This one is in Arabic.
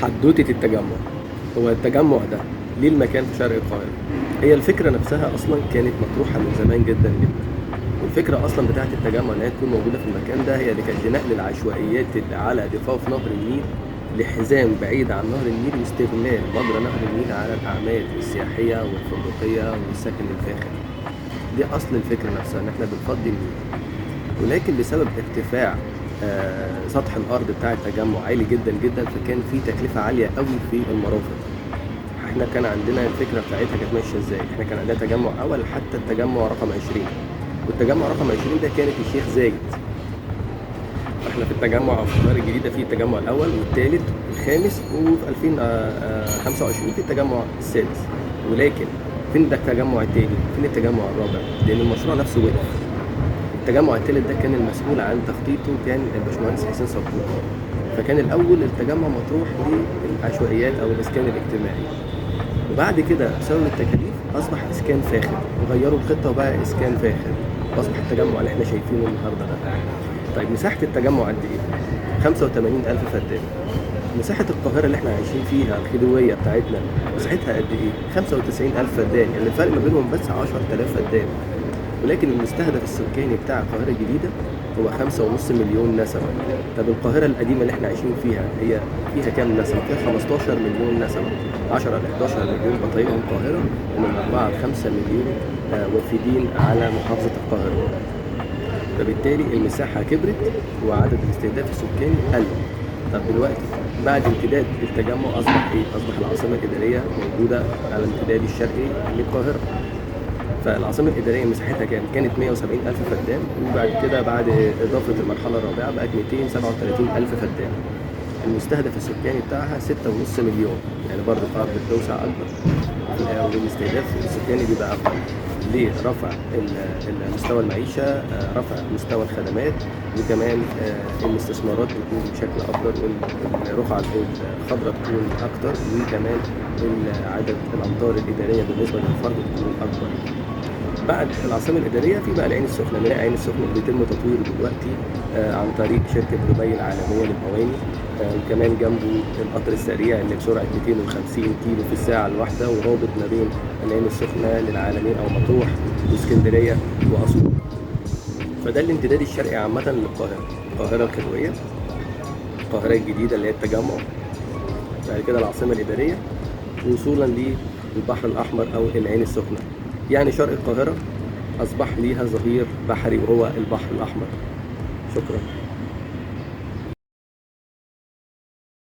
حدوتة التجمع. هو التجمع ده ليه المكان في شرق القاهرة؟ هي الفكرة نفسها أصلا كانت مطروحة من زمان جدا جدا. والفكرة أصلا بتاعت التجمع إن هي تكون موجودة في المكان ده هي اللي كانت لنقل العشوائيات اللي على ضفاف نهر النيل لحزام بعيد عن نهر النيل، واستغلال مجرى نهر النيل على الأعمال السياحية والفندقية والسكن الفاخر. دي أصل الفكرة نفسها، إن إحنا بنفضي النيل. ولكن بسبب ارتفاع سطح الارض بتاع التجمع عالي جدا جدا، فكان في تكلفه عاليه قوي في المرافق. احنا كان عندنا الفكره بتاعتها كانت ماشيه ازاي؟ احنا كان عندنا تجمع اول حتى التجمع رقم 20، والتجمع رقم 20 ده كانت الشيخ زايد. احنا في التجمع في القاهره الجديده في التجمع الاول والثالث والخامس، وفي 2025 في التجمع السادس. ولكن فين ده التجمع الثاني؟ فين التجمع الرابع؟ لان المشروع نفسه وقف. التجمع الثالث ده كان المسؤول عن تخطيطه كان الباشمهندس حسين صبور. فكان الاول التجمع مطروح للعشوائيات او الاسكان الاجتماعي، وبعد كده بسبب التكاليف اصبح اسكان فاخر، وغيروا الخطه وبقى اسكان فاخر، واصبح التجمع اللي احنا شايفينه النهارده ده. طيب مساحه التجمع قد ايه؟ 85,000 فدان. مساحة القاهرة اللي احنا عايشين فيها الخديوية بتاعتنا مساحتها قد ايه؟ 95,000 فدان، يعني الفرق ما بينهم بس 10,000 فدان. ولكن المستهدف السكاني بتاع القاهرة الجديدة هو 5.5 مليون نسمة. طب القاهرة القديمة اللي احنا عايشين فيها هي فيها كام نسمة؟ فيها 15 مليون نسمة، 10 ل 11 مليون بطيئة القاهرة، ومن 4 ل 5 مليون وافدين على محافظة القاهرة. فبالتالي المساحة كبرت وعدد الاستهداف السكاني قل. طب دلوقتي بعد امتداد التجمع أصبح إيه؟ أصبح العاصمة الإدارية موجودة على الامتداد الشرقي للقاهرة. فالعاصمة الإدارية مساحتها كانت 170 ألف فدان، وبعد كده بعد إضافة المرحلة الرابعة بقت 237 ألف فدان. المستهدف السكاني بتاعها 6.5 مليون، يعني برضه القاهرة بتوسع أكبر والاستهداف السكاني بيبقى أكبر. ليه؟ رفع مستوى المعيشة، رفع مستوى الخدمات، وكمان الاستثمارات تكون بشكل أفضل، والرقعة الخضراء تكون أكتر، وكمان عدد الأمتار الإدارية بالنسبة للفرد تكون أكبر. بعد العاصمة الإدارية في بقى العين السخنة. نلاقي العين السخنة اللي بيتم تطويره دلوقتي عن طريق شركة دبي العالمية للمواني، وكمان جنبه القطر السريع اللي بسرعة 250 كيلو في الساعة الواحدة، ورابط ما بين العين السخنة للعالمين أو مطروح واسكندرية وأسيوط. فده الامتداد الشرقي عامة للقاهرة. القاهرة الخلوية، القاهرة الجديدة اللي هي التجمع، بعد كده العاصمة الإدارية، وصولا للبحر الأحمر أو العين السخنة. يعني شرق القاهرة أصبح ليها ظهير بحري وهو البحر الأحمر. شكرا.